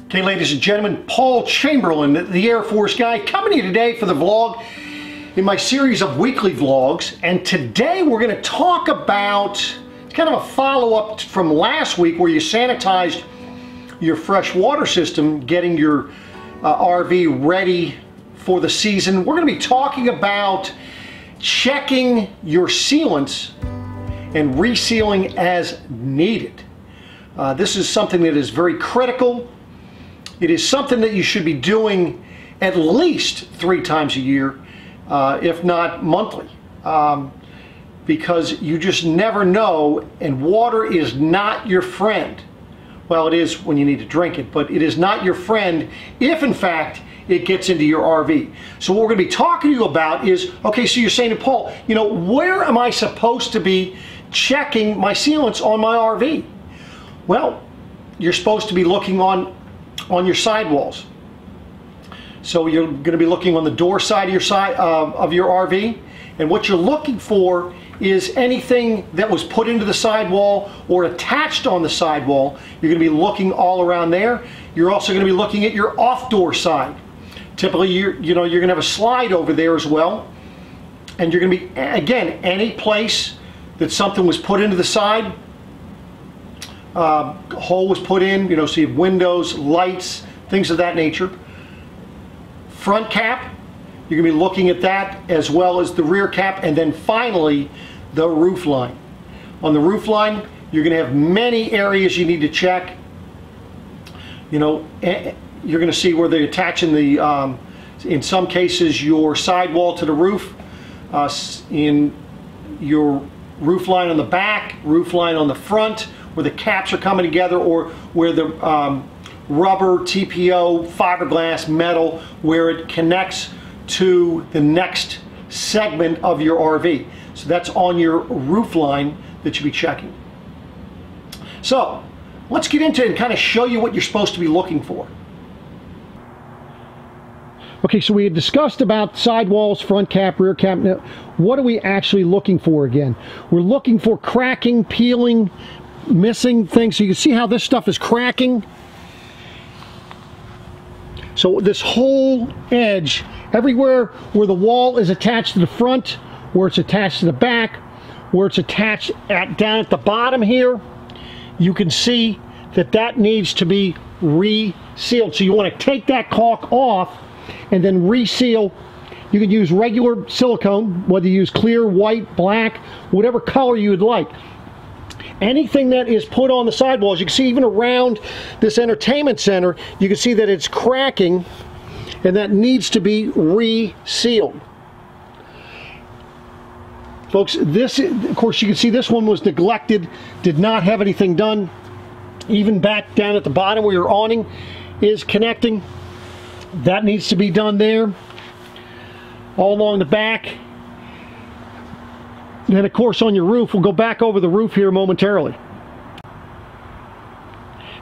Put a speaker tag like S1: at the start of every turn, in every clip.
S1: Okay, ladies and gentlemen, Paul Chamberlain, the Air Force guy, coming to you today for the vlog in my series of weekly vlogs. And today we're going to talk about kind of a follow-up from last week where you sanitized your fresh water system, getting your RV ready for the season. We're going to be talking about checking your sealants and resealing as needed. This is something that is very critical. It is something that you should be doing at least 3 times a year, if not monthly, because you just never know, and water is not your friend. Well, it is when you need to drink it, but it is not your friend if, in fact, it gets into your RV. So what we're going to be talking to you about is, okay, so you're saying to Paul, you know, where am I supposed to be checking my sealants on my RV? Well, you're supposed to be looking on your sidewalls. So you're going to be looking on the door side of your RV, and what you're looking for is anything that was put into the sidewall or attached on the sidewall. You're going to be looking all around there. You're also going to be looking at your off-door side. Typically, you're going to have a slide over there as well, and you're going to be, again, any place that something was put into the side. Hole was put in, so you have windows, lights, things of that nature. Front cap, you're going to be looking at that as well as the rear cap, and then finally the roof line. On the roof line, you're going to have many areas you need to check. You're going to see where they're attaching the, in some cases, your sidewall to the roof, in your roof line on the back, roof line on the front, where the caps are coming together, or where the rubber, TPO, fiberglass, metal, where it connects to the next segment of your RV. So that's on your roof line that you'll be checking. So let's get into it and kind of show you what you're supposed to be looking for. Okay, so we had discussed about sidewalls, front cap, rear cap. Now, what are we actually looking for again? We're looking for cracking, peeling, missing things. So you can see how this stuff is cracking. So this whole edge, everywhere where the wall is attached to the front, where it's attached to the back, where it's attached down at the bottom here, you can see that that needs to be resealed. So you want to take that caulk off and then reseal. You can use regular silicone, whether you use clear, white, black, whatever color you would like. Anything that is put on the sidewalls, you can see even around this entertainment center, you can see that it's cracking, and that needs to be resealed. Folks, this, of course, you can see this one was neglected, did not have anything done. Even back down at the bottom where your awning is connecting, that needs to be done there. All along the back. And then, of course, on your roof, we'll go back over the roof here momentarily.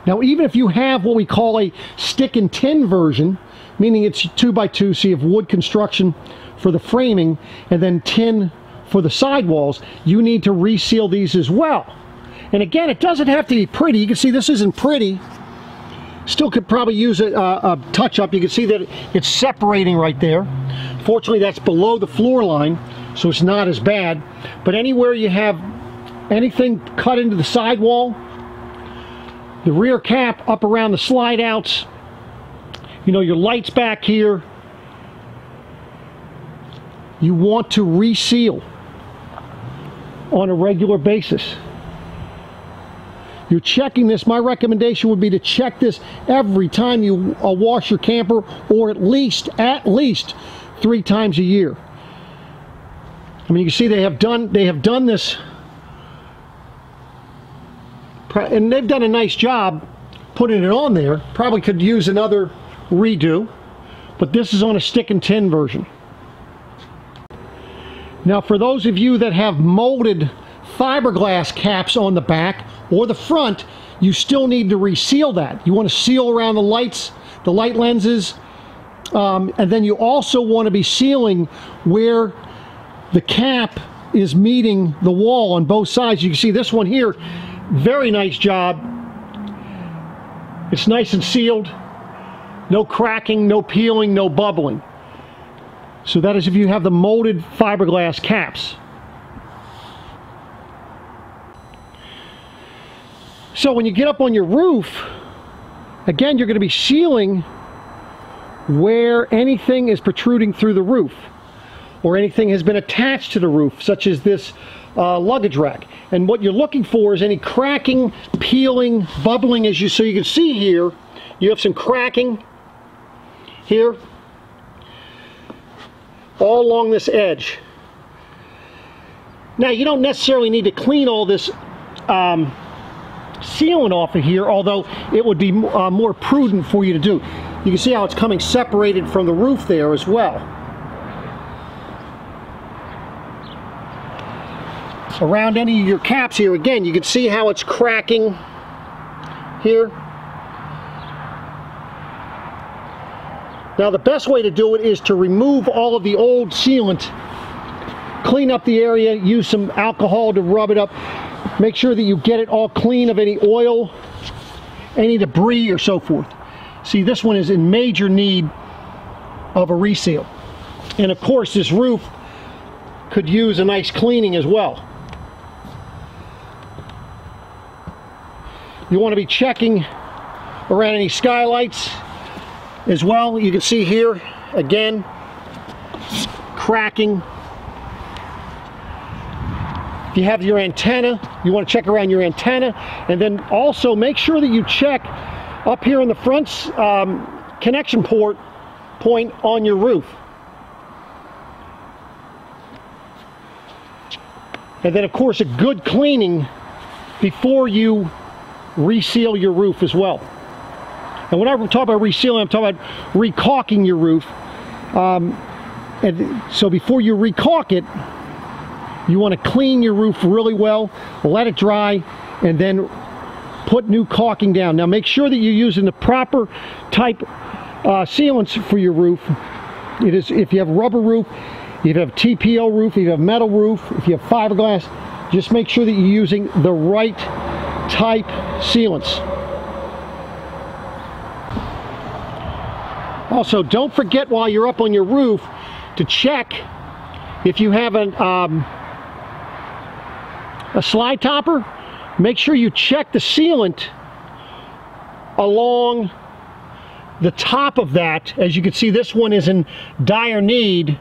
S1: Now, even if you have what we call a stick and tin version, meaning it's 2x2, so you have wood construction for the framing and then tin for the sidewalls, you need to reseal these as well. And again, it doesn't have to be pretty. You can see this isn't pretty. Still could probably use a touch-up. You can see that it's separating right there. Fortunately, that's below the floor line, so it's not as bad. But anywhere you have anything cut into the sidewall, the rear cap up around the slide outs, your lights back here, you want to reseal on a regular basis. You're checking this. My recommendation would be to check this every time you wash your camper, or at least 3 times a year. I mean, you can see they have done this, and they've done a nice job putting it on there. Probably could use another redo, but this is on a stick and tin version. Now, for those of you that have molded fiberglass caps on the back or the front, you still need to reseal that. You want to seal around the lights, the light lenses, and then you also want to be sealing where the cap is meeting the wall on both sides. You can see this one here, very nice job. It's nice and sealed. no cracking, no peeling, no bubbling. So that is if you have the molded fiberglass caps. So when you get up on your roof, again, you're going to be sealing where anything is protruding through the roof or anything has been attached to the roof, such as this luggage rack. And what you're looking for is any cracking, peeling, bubbling, so you can see here, you have some cracking here, all along this edge. Now, you don't necessarily need to clean all this sealant off of here, although it would be more prudent for you to do. You can see how it's coming separated from the roof there as well. Around any of your caps here, again, you can see how it's cracking here. Now, the best way to do it is to remove all of the old sealant, clean up the area, use some alcohol to rub it up. Make sure that you get it all clean of any oil, any debris, or so forth. See, this one is in major need of a reseal. And of course, this roof could use a nice cleaning as well. You want to be checking around any skylights as well. You can see here, again, cracking. If you have your antenna, you want to check around your antenna, and then also make sure that you check up here in the front connection point on your roof. And then, of course, a good cleaning before you reseal your roof as well. And when I talk about resealing, I'm talking about recaulking your roof. And so before you recaulk it, you want to clean your roof really well, let it dry, and then put new caulking down. Now make sure that you're using the proper type sealants for your roof. It is, if you have rubber roof, if you have TPO roof, if you have metal roof, if you have fiberglass, just make sure that you're using the right type sealants. Also, don't forget while you're up on your roof to check if you have a slide topper. Make sure you check the sealant along the top of that. As you can see, this one is in dire need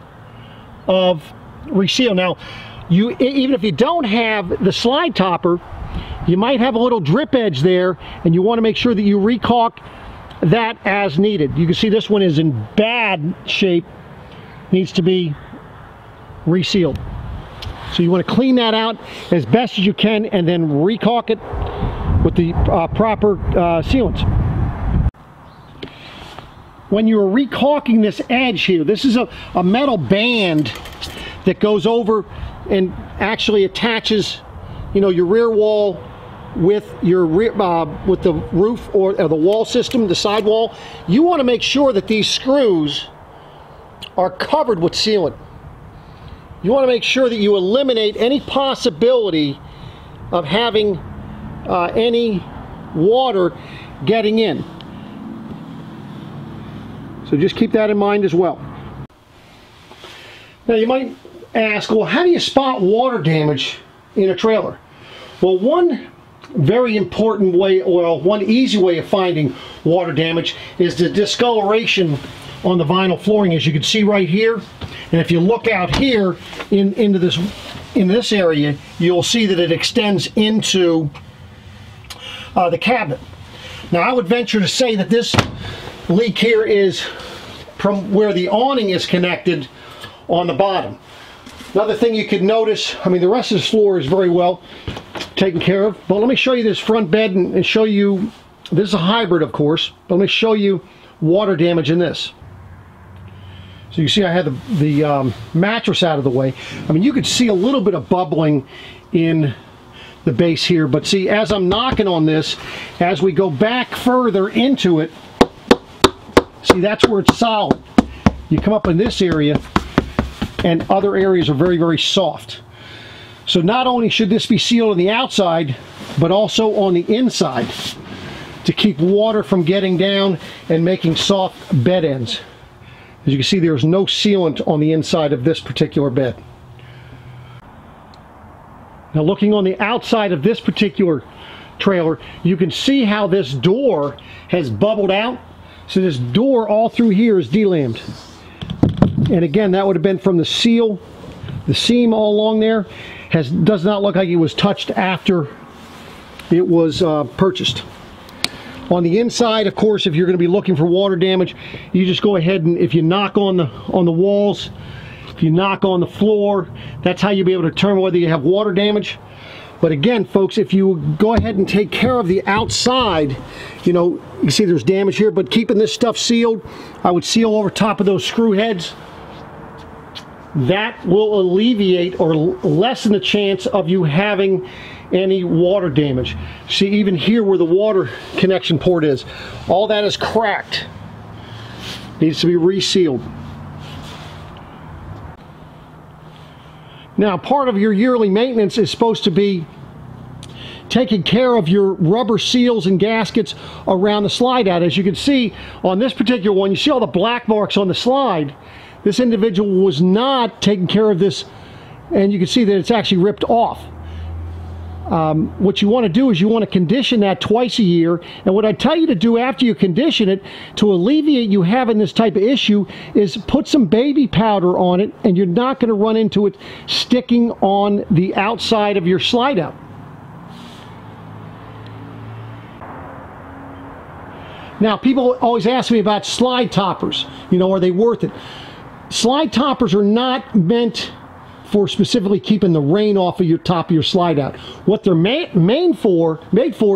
S1: of reseal. Now, even if you don't have the slide topper, you might have a little drip edge there, and you want to make sure that you recaulk that as needed. You can see this one is in bad shape, needs to be resealed. So you want to clean that out as best as you can and then recaulk it with the proper sealants. When you are recaulking this edge here, this is a metal band that goes over and actually attaches, you know, your rear wall with your with the roof or the wall system, the side wall. You want to make sure that these screws are covered with sealant. You want to make sure that you eliminate any possibility of having any water getting in. So just keep that in mind as well. Now you might ask, well, how do you spot water damage in a trailer? Well, one very important way, or one easy way of finding water damage is the discoloration on the vinyl flooring, as you can see right here. And if you look out here into this area, you'll see that it extends into the cabinet. Now, I would venture to say that this leak here is from where the awning is connected on the bottom. Another thing you could notice, I mean, the rest of this floor is very well taken care of, but let me show you this front bed and show you, this is a hybrid, of course, but let me show you water damage in this. So you see I had the mattress out of the way. I mean, you could see a little bit of bubbling in the base here, but see, as I'm knocking on this, as we go back further into it, see, that's where it's solid. You come up in this area, and other areas are very, very soft. So not only should this be sealed on the outside, but also on the inside. to keep water from getting down and making soft bed ends. As you can see, there's no sealant on the inside of this particular bed. Now looking on the outside of this particular trailer, you can see how this door has bubbled out. So this door all through here is delammed. And again, that would have been from the seal. The seam all along there does not look like it was touched after it was purchased. On the inside, of course, if you're going to be looking for water damage, you just go ahead and if you knock on the walls, if you knock on the floor, that's how you'll be able to determine whether you have water damage. But again, folks, if you go ahead and take care of the outside, you know, you can see there's damage here, but keeping this stuff sealed, I would seal over top of those screw heads. That will alleviate or lessen the chance of you having any water damage. See, even here where the water connection port is, all that is cracked. Needs to be resealed. Now, part of your yearly maintenance is supposed to be taking care of your rubber seals and gaskets around the slide out. As you can see on this particular one, you see all the black marks on the slide. This individual was not taking care of this, and you can see that it's actually ripped off. What you want to do is you want to condition that twice a year, and what I tell you to do after you condition it to alleviate you having this type of issue is put some baby powder on it, and you're not going to run into it sticking on the outside of your slide out. Now, people always ask me about slide toppers. You know, are they worth it? Slide toppers are not meant for specifically keeping the rain off of your top of your slide out. What they're made for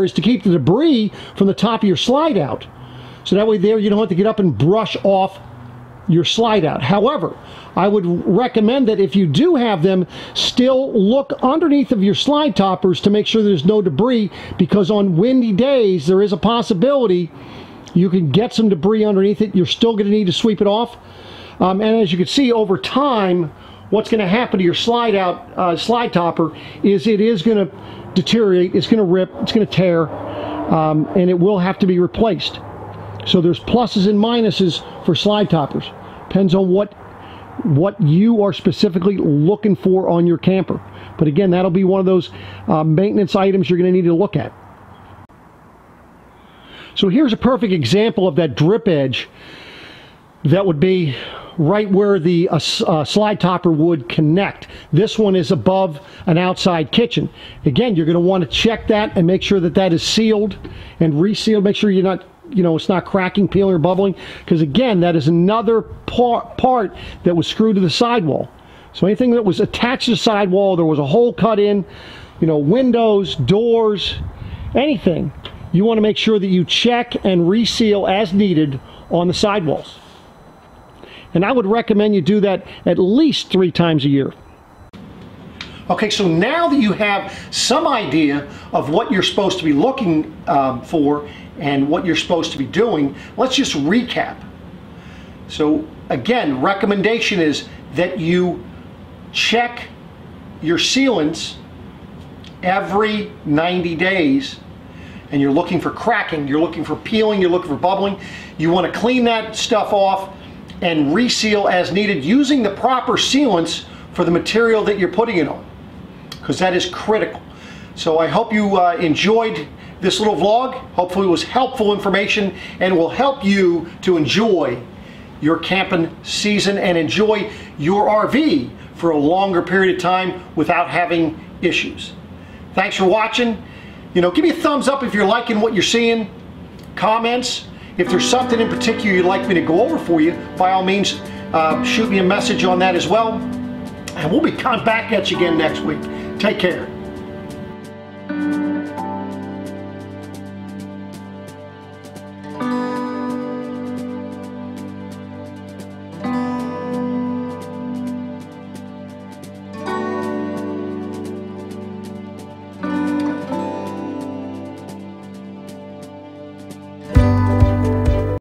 S1: is to keep the debris from the top of your slide out. So that way there you don't have to get up and brush off your slide out. However, I would recommend that if you do have them, still look underneath of your slide toppers to make sure there's no debris, because on windy days there is a possibility you can get some debris underneath it. You're still going to need to sweep it off. And as you can see over time, what's going to happen to your slide topper is it is going to deteriorate, it's going to rip, it's going to tear, and it will have to be replaced. So there's pluses and minuses for slide toppers. Depends on what you are specifically looking for on your camper. But again, that'll be one of those maintenance items you're going to need to look at. So here's a perfect example of that drip edge that would be right where the slide topper would connect. This one is above an outside kitchen. Again, you're going to want to check that and make sure that that is sealed and resealed. Make sure you're not, you know, it's not cracking, peeling, or bubbling, because again, that is another part that was screwed to the sidewall. So anything that was attached to the sidewall, there was a hole cut in, you know, windows, doors, anything, you want to make sure that you check and reseal as needed on the sidewalls. And I would recommend you do that at least 3 times a year. Okay, so now that you have some idea of what you're supposed to be looking for and what you're supposed to be doing, let's just recap. So again, recommendation is that you check your sealants every 90 days, and you're looking for cracking, you're looking for peeling, you're looking for bubbling. You want to clean that stuff off and reseal as needed using the proper sealants for the material that you're putting it on, because that is critical. So I hope you enjoyed this little vlog. Hopefully it was helpful information and will help you to enjoy your camping season and enjoy your RV for a longer period of time without having issues. Thanks for watching. You know, give me a thumbs up if you're liking what you're seeing. Comments. If there's something in particular you'd like me to go over for you, by all means, shoot me a message on that as well. And we'll be coming back at you again next week. Take care.